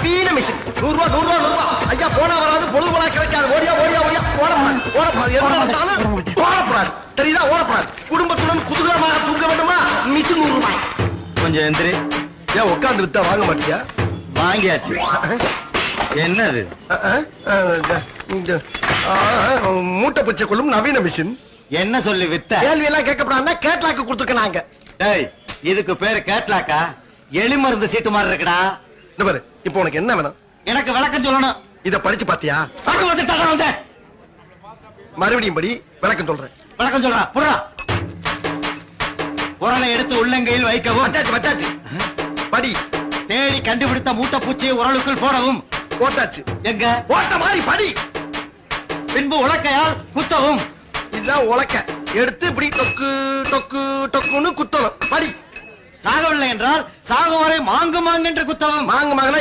நவீன மிஷின். 100 ரூபா 100 ரூபா 100 ரூபா. ஐயா போனா வராது, பொழுது போனா கிடைக்காது. ஓடியா ஓடியா ஓடியா. ஓடப்படாது என்ன நடந்தாலும் ஓடப்படாது. தெரியுதா? ஓடப்படாது. குடும்பத்துடன் குதூகலமாக தூங்க வேண்டுமா? மிஷின் 100 ரூபாய். கொஞ்சம் எந்திரி. ஏன் உட்கார்ந்து வித்தா வாங்க மாட்டியா? வாங்கியாச்சு. என்னது? இந்த மூட்டை பச்சை கொள்ளும் நவீன மிஷின். என்ன சொல்லி வித்த? கேள்வி எல்லாம் கேட்கப்படாது. கேட்லாக்கு கொடுத்துருக்க நாங்க. டேய், இதுக்கு பேரு கேட்லாக்கா? எலி மருந்து சீட்டு மாதிரி இருக்குடா. இந்த பாரு, இப்போ உனக்கு என்ன வேணும்? எனக்கு விளக்கம் சொல்லணும். இத படிச்சு பாத்தியா? மறுபடியும் படி, விளக்கம் சொல்றேன். விளக்கம் சொல்றா. புறா உரலை எடுத்து உள்ளங்கையில் வைக்கவும். வச்சாச்சு வச்சாச்சு. படி. தேடி கண்டுபிடித்த மூட்டைப்பூச்சியை உரலுக்குள் போடவும். போட்டாச்சு. எங்க? ஓட்ட மாதிரி படி. பின்பு உலக்கையால் குத்தவும். இதுதான் உலக்க. எடுத்து இப்படி டொக்கு டொக்கு டொக்குன்னு குத்தணும். படி. சாகவில்லை என்றால் சாகும் வரை மாங்கு மாங்கு என்று குத்தவும். மாங்கு மாங்கனா